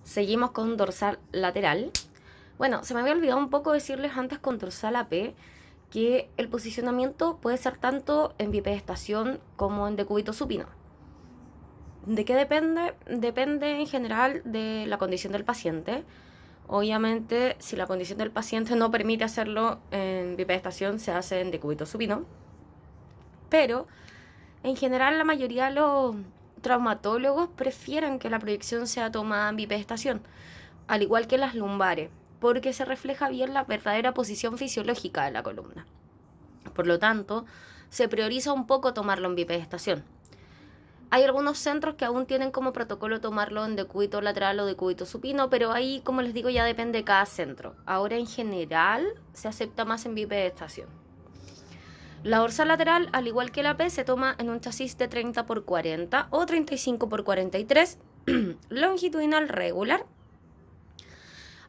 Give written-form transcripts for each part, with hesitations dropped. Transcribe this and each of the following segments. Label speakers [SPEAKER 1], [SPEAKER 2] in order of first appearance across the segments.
[SPEAKER 1] Seguimos con dorsal lateral. Bueno, se me había olvidado un poco decirles antes con dorsal AP que el posicionamiento puede ser tanto en bipedestación como en decúbito supino. ¿De qué depende? Depende en general de la condición del paciente. Obviamente, si la condición del paciente no permite hacerlo en bipedestación, se hace en decúbito supino. Pero, en general, la mayoría de los traumatólogos prefieren que la proyección sea tomada en bipedestación, al igual que las lumbares, porque se refleja bien la verdadera posición fisiológica de la columna. Por lo tanto, se prioriza un poco tomarlo en bipedestación. Hay algunos centros que aún tienen como protocolo tomarlo en decúbito lateral o decúbito supino, pero ahí, como les digo, ya depende de cada centro. Ahora, en general, se acepta más en bipedestación. La dorsal lateral, al igual que la P, se toma en un chasis de 30x40 o 35x43, longitudinal regular.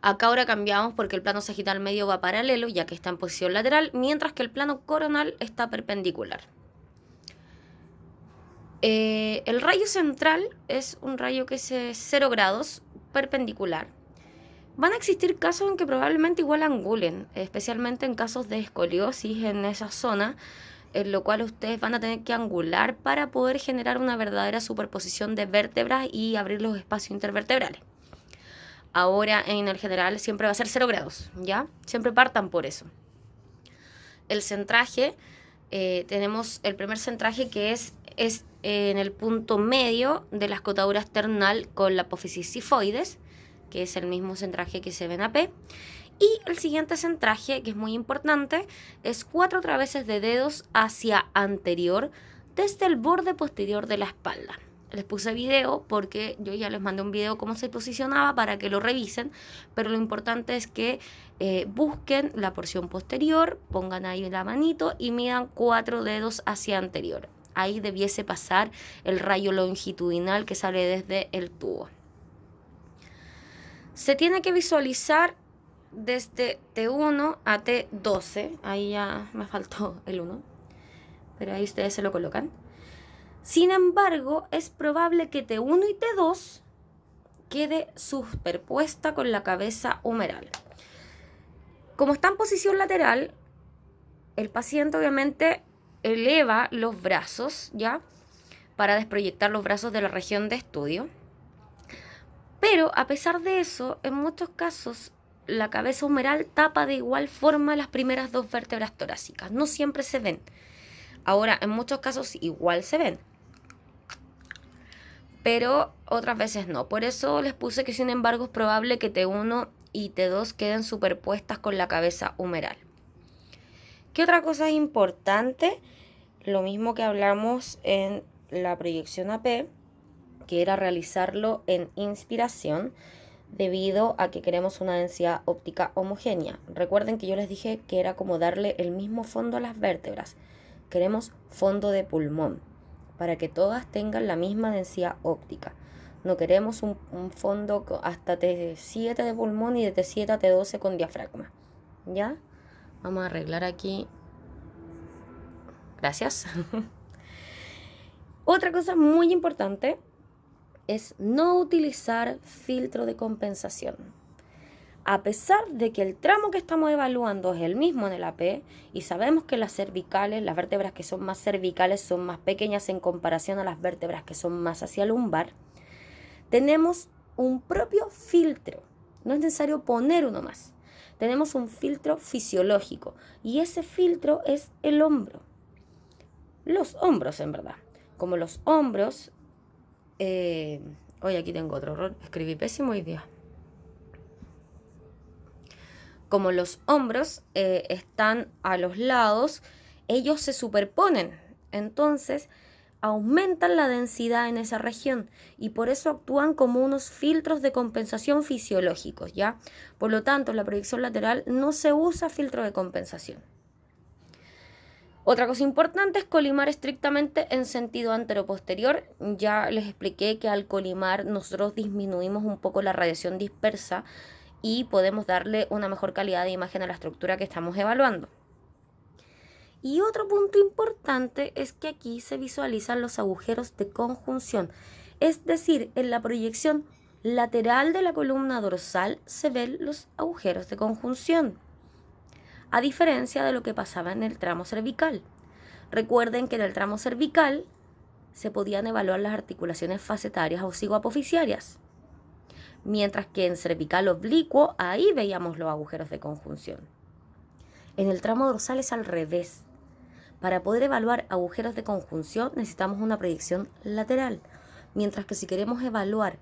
[SPEAKER 1] Acá ahora cambiamos porque el plano sagital medio va paralelo, ya que está en posición lateral, mientras que el plano coronal está perpendicular. El rayo central es un rayo que es 0 grados, perpendicular. Van a existir casos en que probablemente igual angulen, especialmente en casos de escoliosis en esa zona, en lo cual ustedes van a tener que angular para poder generar una verdadera superposición de vértebras y abrir los espacios intervertebrales. Ahora, en el general, siempre va a ser 0 grados, ¿ya? Siempre partan por eso. El centraje, tenemos el primer centraje que es en el punto medio de la escotadura external con la apófisis sifoides, que es el mismo centraje que se ve en AP. Y el siguiente centraje, que es muy importante, es 4 traveses de dedos hacia anterior desde el borde posterior de la espalda. Les puse video porque yo ya les mandé un video cómo se posicionaba para que lo revisen, pero lo importante es que busquen la porción posterior, pongan ahí la manito y midan 4 dedos hacia anterior. Ahí debiese pasar el rayo longitudinal que sale desde el tubo. Se tiene que visualizar desde T1 a T12, ahí ya me faltó el 1, pero ahí ustedes se lo colocan. Sin embargo, es probable que T1 y T2 quede superpuesta con la cabeza humeral. Como está en posición lateral, el paciente obviamente eleva los brazos, ¿ya? Para desproyectar los brazos de la región de estudio. Pero a pesar de eso, en muchos casos la cabeza humeral tapa de igual forma las primeras 2 vértebras torácicas. No siempre se ven. Ahora, en muchos casos igual se ven, pero otras veces no. Por eso les puse que sin embargo es probable que T1 y T2 queden superpuestas con la cabeza humeral. ¿Qué otra cosa es importante? Lo mismo que hablamos en la proyección AP, que era realizarlo en inspiración debido a que queremos una densidad óptica homogénea. Recuerden que yo les dije que era como darle el mismo fondo a las vértebras. Queremos fondo de pulmón para que todas tengan la misma densidad óptica. No queremos un fondo hasta T7 de pulmón y de T7 a T12 con diafragma. ¿Ya? Vamos a arreglar aquí. Gracias. Otra cosa muy importante es no utilizar filtro de compensación. A pesar de que el tramo que estamos evaluando es el mismo en el AP y sabemos que las cervicales, las vértebras que son más cervicales son más pequeñas en comparación a las vértebras que son más hacia lumbar, tenemos un propio filtro. No es necesario poner uno más. Tenemos un filtro fisiológico y ese filtro es el hombro. Los hombros, en verdad. Como los hombros... hoy aquí tengo otro error. Escribí pésimo hoy día. Como los hombros están a los lados, ellos se superponen. Entonces, aumentan la densidad en esa región y por eso actúan como unos filtros de compensación fisiológicos, ¿ya? Por lo tanto, en la proyección lateral no se usa filtro de compensación. Otra cosa importante es colimar estrictamente en sentido anteroposterior. Ya les expliqué que al colimar nosotros disminuimos un poco la radiación dispersa y podemos darle una mejor calidad de imagen a la estructura que estamos evaluando. Y otro punto importante es que aquí se visualizan los agujeros de conjunción, es decir, en la proyección lateral de la columna dorsal se ven los agujeros de conjunción, a diferencia de lo que pasaba en el tramo cervical. Recuerden que en el tramo cervical se podían evaluar las articulaciones facetarias o cigoapofisiarias, mientras que en cervical oblicuo ahí veíamos los agujeros de conjunción. En el tramo dorsal es al revés. Para poder evaluar agujeros de conjunción necesitamos una proyección lateral, mientras que si queremos evaluar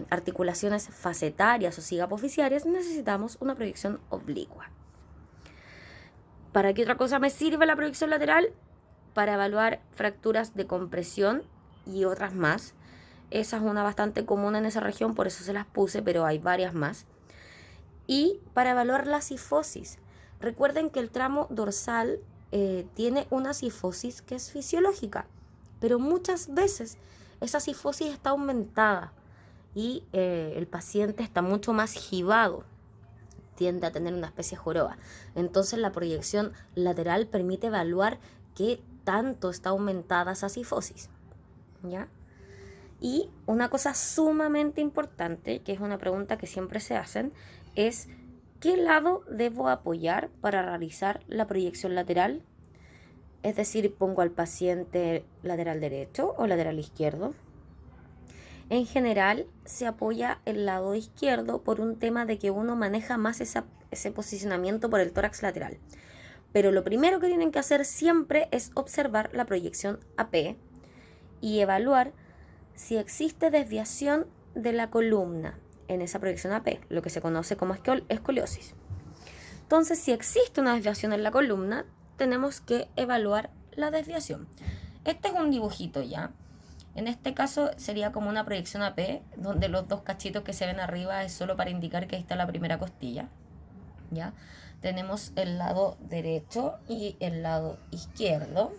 [SPEAKER 1] articulaciones facetarias o cigoapofisiarias necesitamos una proyección oblicua. ¿Para qué otra cosa me sirve la proyección lateral? Para evaluar fracturas de compresión y otras más. Esa es una bastante común en esa región, por eso se las puse, pero hay varias más. Y para evaluar la cifosis. Recuerden que el tramo dorsal tiene una cifosis que es fisiológica, pero muchas veces esa cifosis está aumentada y el paciente está mucho más gibado, tiende a tener una especie de joroba. Entonces la proyección lateral permite evaluar qué tanto está aumentada esa cifosis, ¿ya? Y una cosa sumamente importante, que es una pregunta que siempre se hacen, es ¿qué lado debo apoyar para realizar la proyección lateral? Es decir, ¿pongo al paciente lateral derecho o lateral izquierdo? En general se apoya el lado izquierdo por un tema de que uno maneja más ese posicionamiento por el tórax lateral. Pero lo primero que tienen que hacer siempre es observar la proyección AP y evaluar si existe desviación de la columna en esa proyección AP, lo que se conoce como escoliosis. Entonces, si existe una desviación en la columna, tenemos que evaluar la desviación. Este es un dibujito ya. En este caso sería como una proyección AP, donde los dos cachitos que se ven arriba es solo para indicar que ahí está la primera costilla, ¿ya? Tenemos el lado derecho y el lado izquierdo,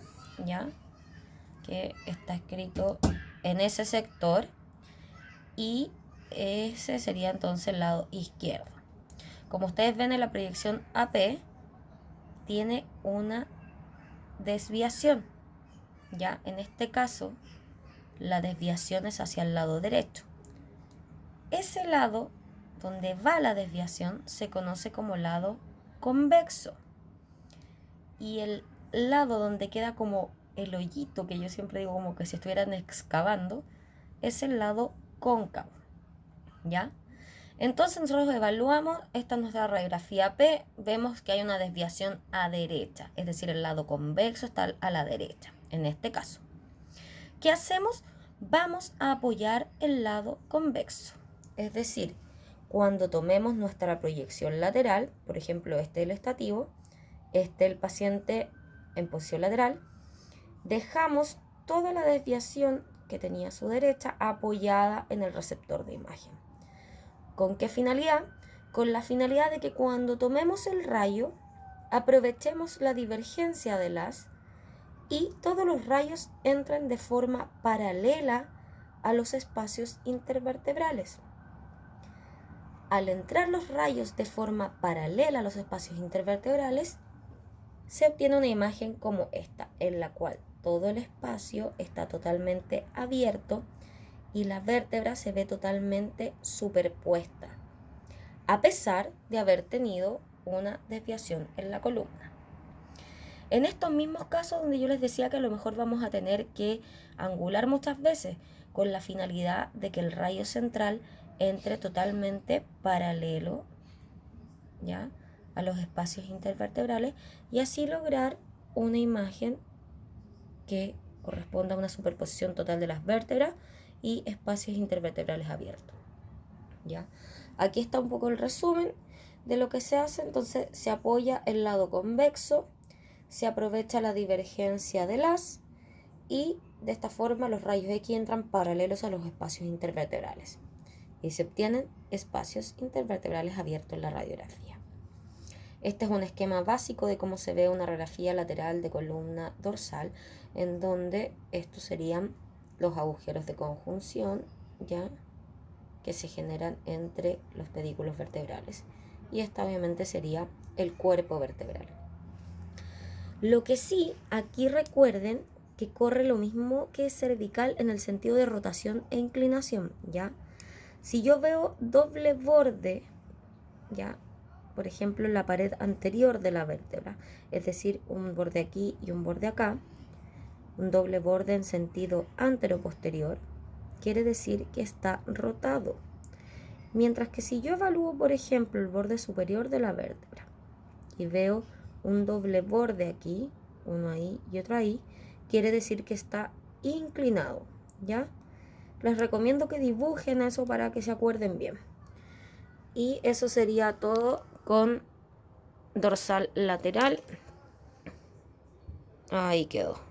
[SPEAKER 1] ¿ya? Que está escrito en ese sector, y ese sería entonces el lado izquierdo. Como ustedes ven en la proyección AP, tiene una desviación, ¿ya? En este caso, la desviación es hacia el lado derecho. Ese lado donde va la desviación se conoce como lado convexo. Y el lado donde queda como el hoyito, que yo siempre digo como que si estuvieran excavando, es el lado cóncavo, ¿ya? Entonces nosotros evaluamos, esta es nuestra radiografía P, vemos que hay una desviación a derecha, es decir, el lado convexo está a la derecha, en este caso. ¿Qué hacemos? Vamos a apoyar el lado convexo, es decir, cuando tomemos nuestra proyección lateral, por ejemplo, este es el estativo, este el paciente en posición lateral, dejamos toda la desviación que tenía a su derecha apoyada en el receptor de imagen. ¿Con qué finalidad? Con la finalidad de que cuando tomemos el rayo, aprovechemos la divergencia del haz y todos los rayos entren de forma paralela a los espacios intervertebrales. Al entrar los rayos de forma paralela a los espacios intervertebrales, se obtiene una imagen como esta, en la cual todo el espacio está totalmente abierto y la vértebra se ve totalmente superpuesta, a pesar de haber tenido una desviación en la columna. En estos mismos casos donde yo les decía que a lo mejor vamos a tener que angular muchas veces con la finalidad de que el rayo central entre totalmente paralelo, ¿ya?, a los espacios intervertebrales y así lograr una imagen que corresponda a una superposición total de las vértebras y espacios intervertebrales abiertos, ¿ya? Aquí está un poco el resumen de lo que se hace. Entonces se apoya el lado convexo, se aprovecha la divergencia del haz y de esta forma los rayos X entran paralelos a los espacios intervertebrales y se obtienen espacios intervertebrales abiertos en la radiografía. Este es un esquema básico de cómo se ve una radiografía lateral de columna dorsal, en donde estos serían los agujeros de conjunción, ya, que se generan entre los pedículos vertebrales. Y esta obviamente sería el cuerpo vertebral. Lo que sí, aquí recuerden que corre lo mismo que cervical en el sentido de rotación e inclinación, ¿ya? Si yo veo doble borde, ya, por ejemplo, en la pared anterior de la vértebra, es decir, un borde aquí y un borde acá, un doble borde en sentido antero-posterior, quiere decir que está rotado. Mientras que si yo evalúo, por ejemplo, el borde superior de la vértebra y veo un doble borde aquí, uno ahí y otro ahí, quiere decir que está inclinado, ¿ya? Les recomiendo que dibujen eso para que se acuerden bien. Y eso sería todo con dorsal lateral. Ahí quedó.